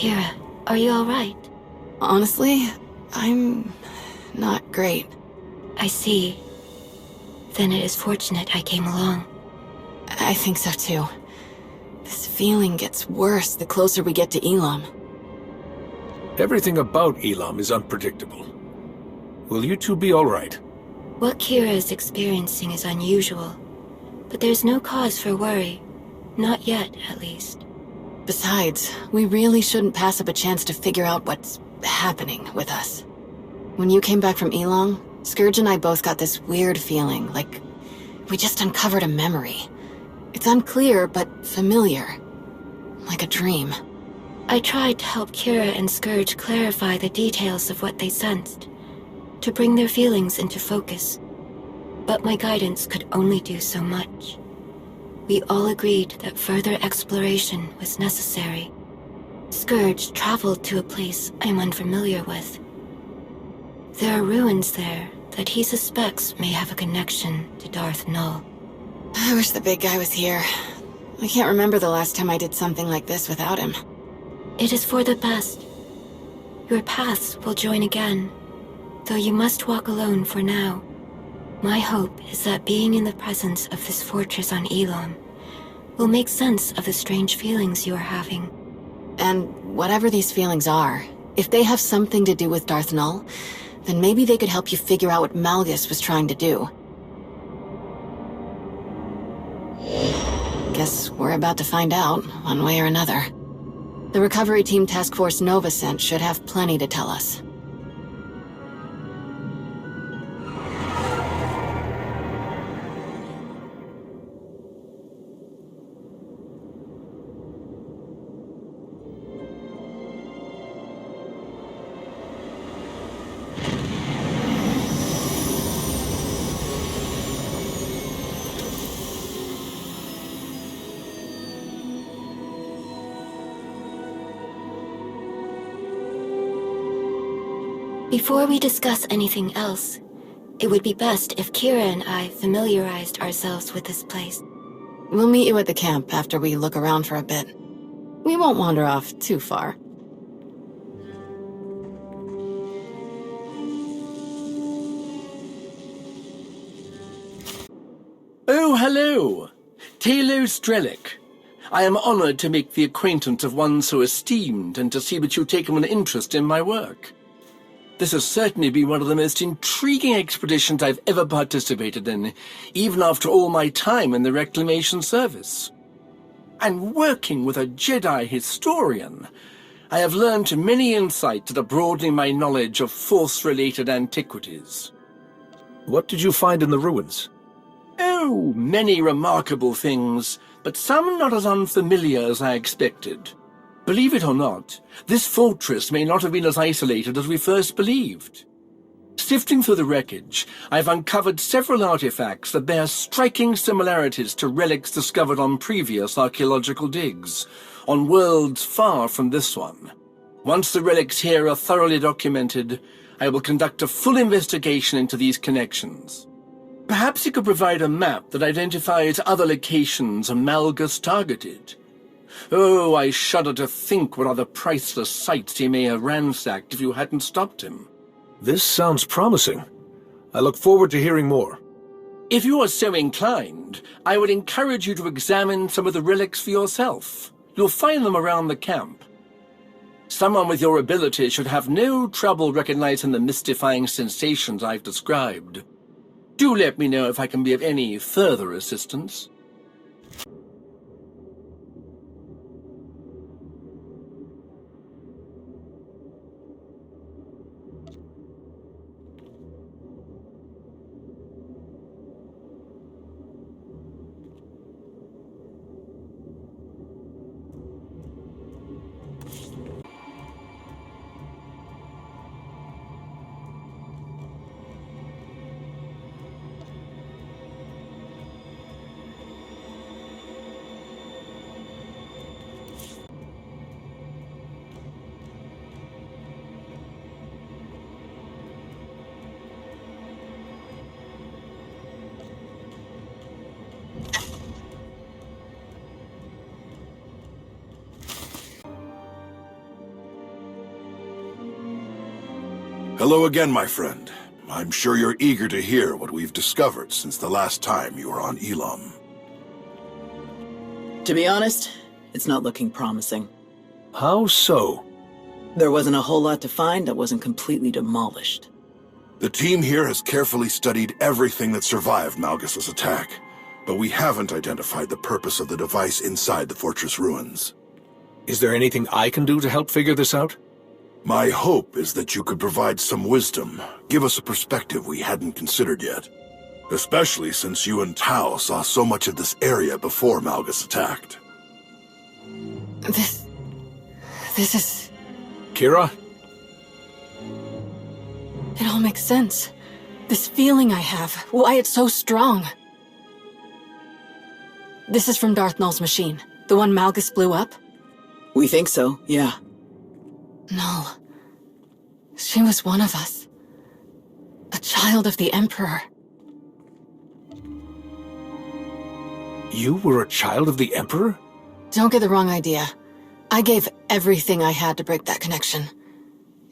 Kira, are you alright? Honestly, I'm not great. I see. Then it is fortunate I came along. I think so too. This feeling gets worse the closer we get to Elam. Everything about Elam is unpredictable. Will you two be alright? What Kira is experiencing is unusual, but there's no cause for worry. Not yet, at least. Besides, we really shouldn't pass up a chance to figure out what's happening with us. When you came back from Elam, Scourge and I both got this weird feeling, like we just uncovered a memory. It's unclear, but familiar. Like a dream. I tried to help Kira and Scourge clarify the details of what they sensed, to bring their feelings into focus. But my guidance could only do so much. We all agreed that further exploration was necessary. Scourge traveled to a place I'm unfamiliar with. There are ruins there that he suspects may have a connection to Darth Null. I wish the big guy was here. I can't remember the last time I did something like this without him. It is for the best. Your paths will join again, though you must walk alone for now. My hope is that being in the presence of this fortress on Elam will make sense of the strange feelings you are having. And whatever these feelings are, if they have something to do with Darth Null, then maybe they could help you figure out what Malgus was trying to do. Guess we're about to find out, one way or another. The Recovery Team Task Force Nova sent should have plenty to tell us. Before we discuss anything else, it would be best if Kira and I familiarized ourselves with this place. We'll meet you at the camp after we look around for a bit. We won't wander off too far. Oh, hello! Talo Strelic. I am honored to make the acquaintance of one so esteemed and to see that you've taken an interest in my work. This has certainly been one of the most intriguing expeditions I've ever participated in, even after all my time in the Reclamation Service. And working with a Jedi historian, I have learned many insights that are broadening my knowledge of Force-related antiquities. What did you find in the ruins? Oh, many remarkable things, but some not as unfamiliar as I expected. Believe it or not, this fortress may not have been as isolated as we first believed. Sifting through the wreckage, I've uncovered several artifacts that bear striking similarities to relics discovered on previous archaeological digs, on worlds far from this one. Once the relics here are thoroughly documented, I will conduct a full investigation into these connections. Perhaps you could provide a map that identifies other locations Malgus targeted. Oh, I shudder to think what other priceless sites he may have ransacked if you hadn't stopped him. This sounds promising. I look forward to hearing more. If you are so inclined, I would encourage you to examine some of the relics for yourself. You'll find them around the camp. Someone with your ability should have no trouble recognizing the mystifying sensations I've described. Do let me know if I can be of any further assistance. Hello again, my friend. I'm sure you're eager to hear what we've discovered since the last time you were on Elam. To be honest, it's not looking promising. How so? There wasn't a whole lot to find that wasn't completely demolished. The team here has carefully studied everything that survived Malgus's attack, but we haven't identified the purpose of the device inside the fortress ruins. Is there anything I can do to help figure this out? My hope is that you could provide some wisdom, give us a perspective we hadn't considered yet. Especially since you and Tao saw so much of this area before Malgus attacked. This is... Kira? It all makes sense. This feeling I have, why it's so strong. This is from Darth Null's machine, the one Malgus blew up? We think so, yeah. Null. She was one of us. A child of the Emperor. You were a child of the Emperor? Don't get the wrong idea. I gave everything I had to break that connection.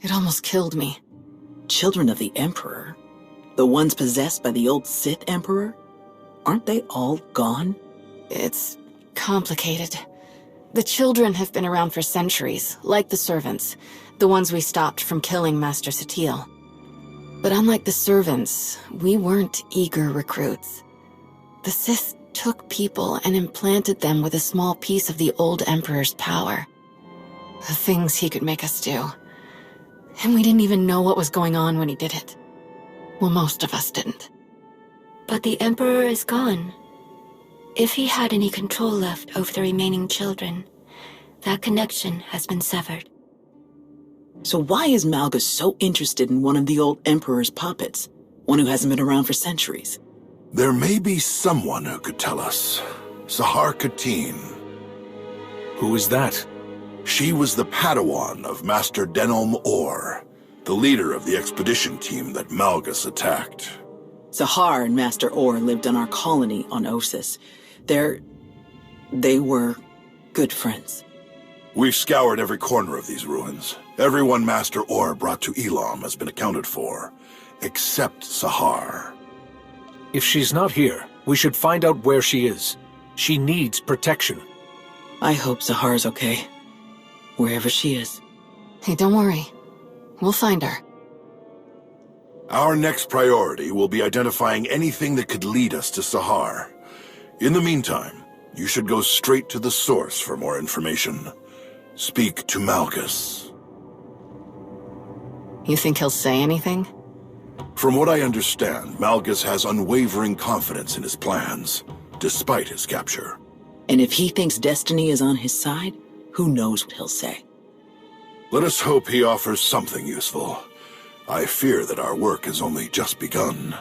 It almost killed me. Children of the Emperor? The ones possessed by the old Sith Emperor? Aren't they all gone? It's complicated. The children have been around for centuries, like the servants, the ones we stopped from killing Master Satil. But unlike the servants, we weren't eager recruits. The Sith took people and implanted them with a small piece of the old Emperor's power. The things he could make us do. And we didn't even know what was going on when he did it. Well, most of us didn't. But the Emperor is gone. If he had any control left over the remaining children, that connection has been severed. So why is Malgus so interested in one of the old Emperor's puppets? One who hasn't been around for centuries? There may be someone who could tell us. Sahar Katin. Who is that? She was the Padawan of Master Denholm Orr, the leader of the expedition team that Malgus attacked. Sahar and Master Orr lived on our colony on Osis. They were good friends. We've scoured every corner of these ruins. Everyone Master Orr brought to Elam has been accounted for, except Sahar. If she's not here, we should find out where she is. She needs protection. I hope Sahar's okay, wherever she is. Hey, don't worry. We'll find her. Our next priority will be identifying anything that could lead us to Sahar. In the meantime, you should go straight to the source for more information. Speak to Malgus. You think he'll say anything? From what I understand, Malgus has unwavering confidence in his plans, despite his capture. And if he thinks destiny is on his side, who knows what he'll say. Let us hope he offers something useful. I fear that our work has only just begun.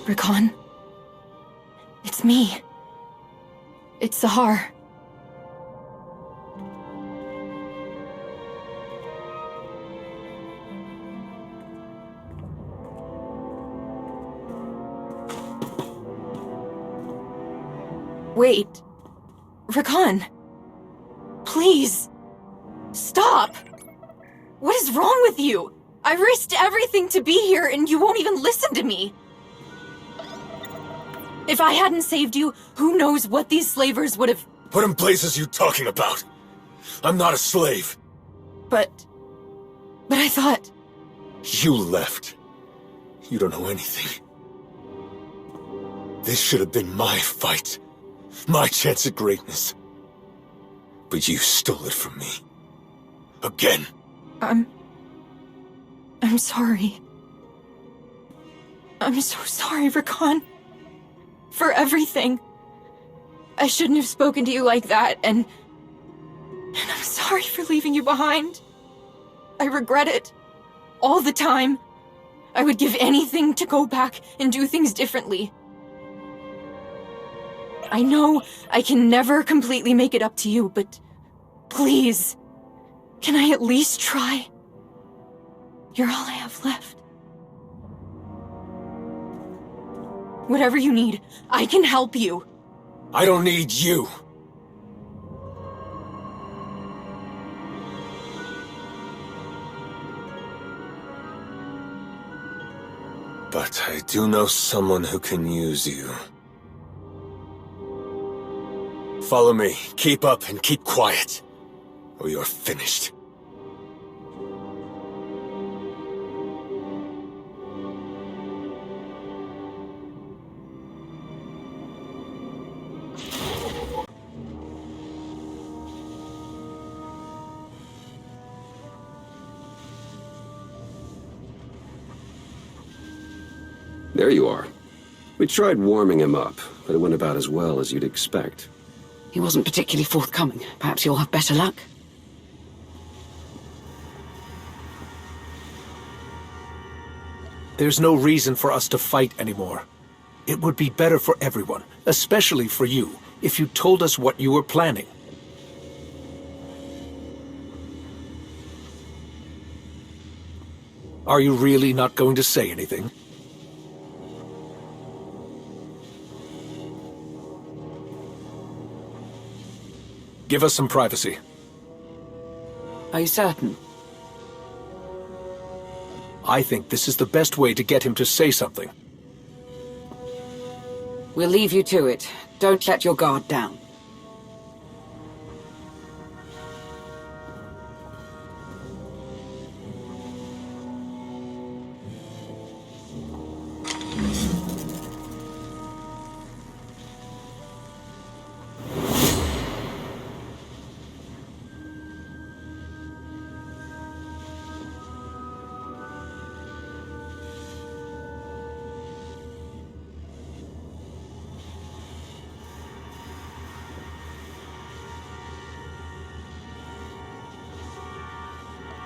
Rakan. It's me. It's Sahar. Wait. Rakan. Please. Stop. What is wrong with you? I risked everything to be here and you won't even listen to me. If I hadn't saved you, who knows what these slavers would have... What in blazes are you talking about? I'm not a slave. But I thought... You left. You don't know anything. This should have been my fight. My chance at greatness. But you stole it from me. Again. I'm sorry. I'm so sorry, Rakan. For everything. I shouldn't have spoken to you like that, and I'm sorry for leaving you behind. I regret it. All the time. I would give anything to go back and do things differently. I know I can never completely make it up to you, but please, can I at least try? You're all I have left. Whatever you need, I can help you. I don't need you. But I do know someone who can use you. Follow me. Keep up and keep quiet, or you're finished. There you are. We tried warming him up, but it went about as well as you'd expect. He wasn't particularly forthcoming. Perhaps you'll have better luck. There's no reason for us to fight anymore. It would be better for everyone, especially for you, if you told us what you were planning. Are you really not going to say anything? Give us some privacy. Are you certain? I think this is the best way to get him to say something. We'll leave you to it. Don't let your guard down.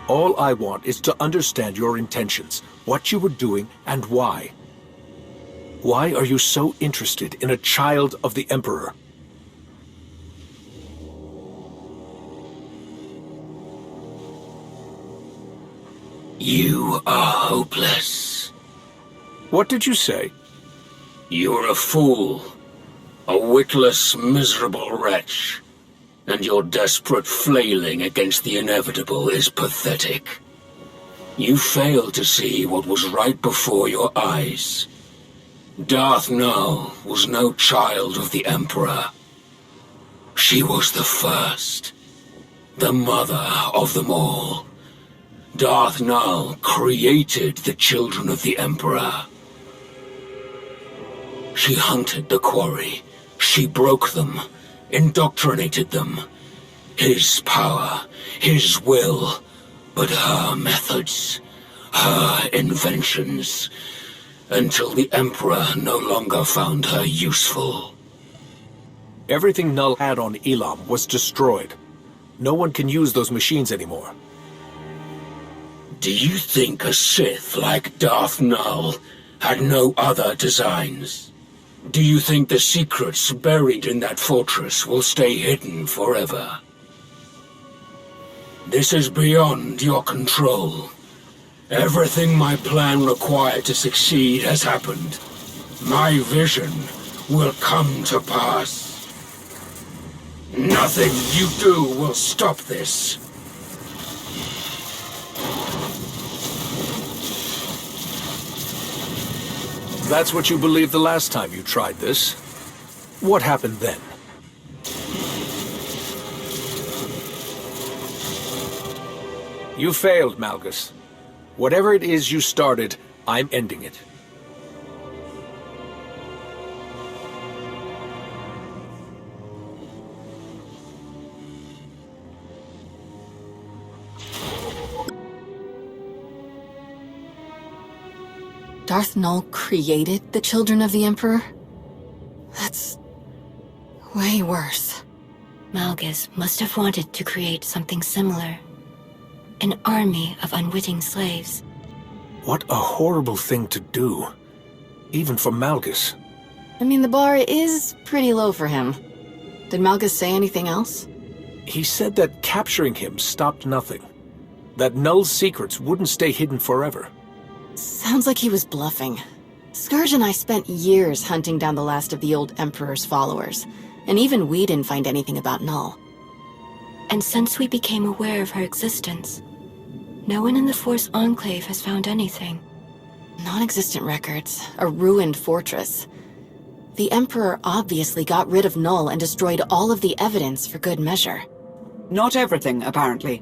All I want is to understand your intentions, what you were doing, and why. Why are you so interested in a child of the Emperor? You are hopeless. What did you say? You're a fool. A witless, miserable wretch. And your desperate flailing against the inevitable is pathetic. You fail to see what was right before your eyes. Darth Nul was no child of the Emperor. She was the first, the mother of them all. Darth Nul created the children of the Emperor. She hunted the quarry. She broke them. Indoctrinated them. His power, his will, but her methods, her inventions, until the Emperor no longer found her useful. Everything Null had on Elam was destroyed. No one can use those machines anymore. Do you think a Sith like Darth Nul had no other designs? Do you think the secrets buried in that fortress will stay hidden forever? This is beyond your control. Everything my plan required to succeed has happened. My vision will come to pass. Nothing you do will stop this. That's what you believed the last time you tried this. What happened then? You failed, Malgus. Whatever it is you started, I'm ending it. Darth Nul created the children of the Emperor? That's way worse. Malgus must have wanted to create something similar. An army of unwitting slaves. What a horrible thing to do. Even for Malgus. I mean, the bar is pretty low for him. Did Malgus say anything else? He said that capturing him stopped nothing. That Null's secrets wouldn't stay hidden forever. Sounds like he was bluffing. Scourge and I spent years hunting down the last of the old Emperor's followers, and even we didn't find anything about Null. And since we became aware of her existence, no one in the Force Enclave has found anything. Non-existent records, a ruined fortress. The Emperor obviously got rid of Null and destroyed all of the evidence for good measure. Not everything, apparently.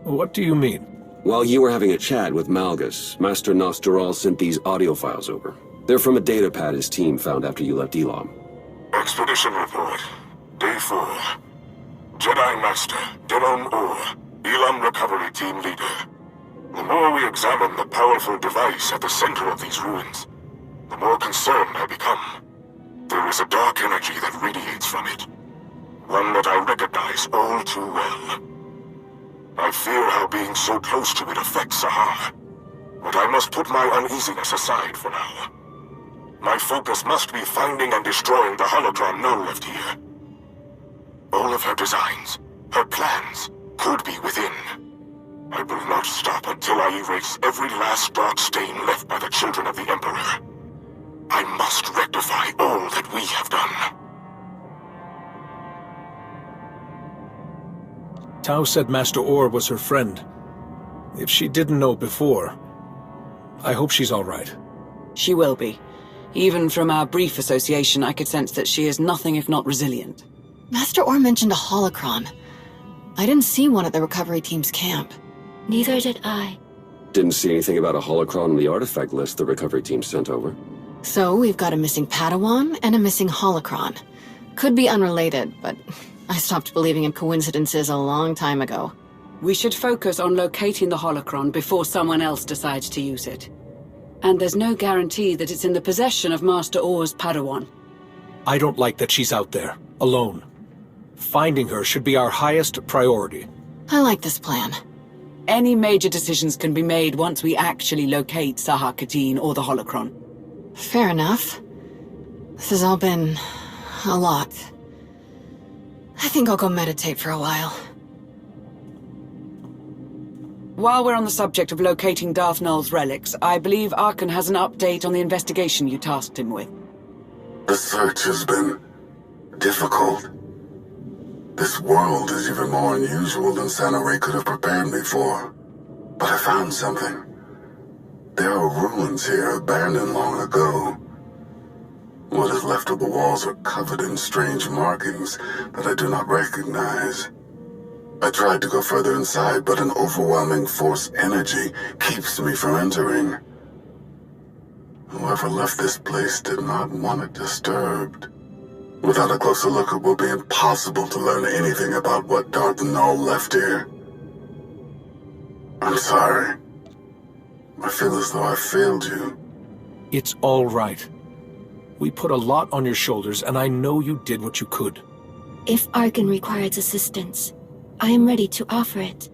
What do you mean? While you were having a chat with Malgus, Master Nosteral sent these audio files over. They're from a data pad his team found after you left Elam. Expedition report. Day 4. Jedi Master, Denon Or, Elam Recovery Team Leader. The more we examine the powerful device at the center of these ruins, the more concerned I become. There is a dark energy that radiates from it. One that I recognize all too well. I fear how being so close to it affects Sahar. But I must put my uneasiness aside for now. My focus must be finding and destroying the holocron Null left here. All of her designs, her plans, could be within. I will not stop until I erase every last dark stain left by the children of the Emperor. I must rectify all that we have done. Tau said Master Orr was her friend. If she didn't know before, I hope she's all right. She will be. Even from our brief association, I could sense that she is nothing if not resilient. Master Orr mentioned a holocron. I didn't see one at the recovery team's camp. Neither did I. Didn't see anything about a holocron on the artifact list the recovery team sent over. So we've got a missing Padawan and a missing holocron. Could be unrelated, but I stopped believing in coincidences a long time ago. We should focus on locating the holocron before someone else decides to use it. And there's no guarantee that it's in the possession of Master Orr's Padawan. I don't like that she's out there, alone. Finding her should be our highest priority. I like this plan. Any major decisions can be made once we actually locate Sahar Katin or the holocron. Fair enough. This has all been a lot. I think I'll go meditate for a while. While we're on the subject of locating Darth Null's relics, I believe Arkan has an update on the investigation you tasked him with. The search has been difficult. This world is even more unusual than Santa Ray could have prepared me for. But I found something. There are ruins here abandoned long ago. What is left of the walls are covered in strange markings that I do not recognize. I tried to go further inside, but an overwhelming force energy keeps me from entering. Whoever left this place did not want it disturbed. Without a closer look, it will be impossible to learn anything about what Darth Null left here. I'm sorry. I feel as though I failed you. It's all right. We put a lot on your shoulders, and I know you did what you could. If Arkan requires assistance, I am ready to offer it.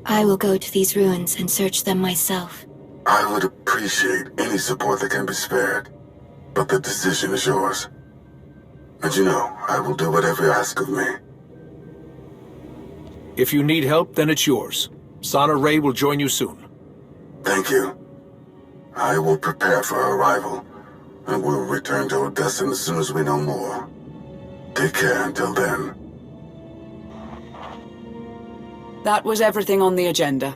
I will go to these ruins and search them myself. I would appreciate any support that can be spared, but the decision is yours. And you know, I will do whatever you ask of me. If you need help, then it's yours. Sana Ray will join you soon. Thank you. I will prepare for her arrival, and we'll return to Odessa as soon as we know more. Take care until then. That was everything on the agenda.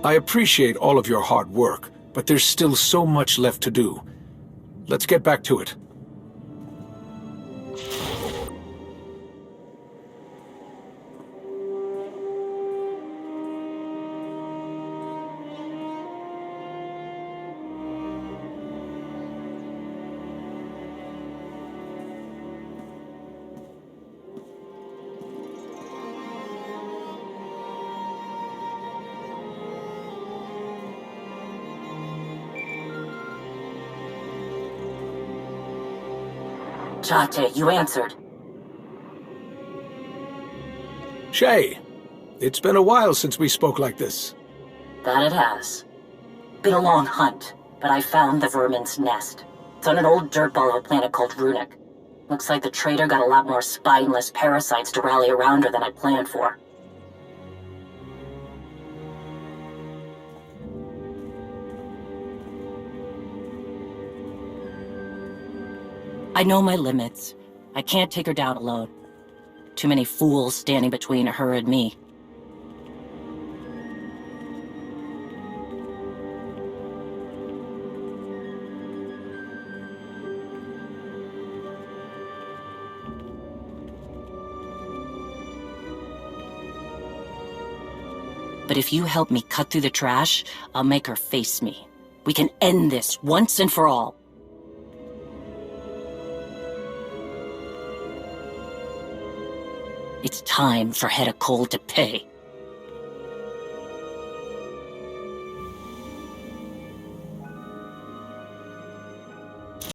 I appreciate all of your hard work, but there's still so much left to do. Let's get back to it. Jate, you answered. Shay, it's been a while since we spoke like this. That it has. Been a long hunt, but I found the vermin's nest. It's on an old dirtball of a planet called Runic. Looks like the traitor got a lot more spineless parasites to rally around her than I planned for. I know my limits. I can't take her down alone. Too many fools standing between her and me. But if you help me cut through the trash, I'll make her face me. We can end this once and for all. It's time for Hedda Cole to pay.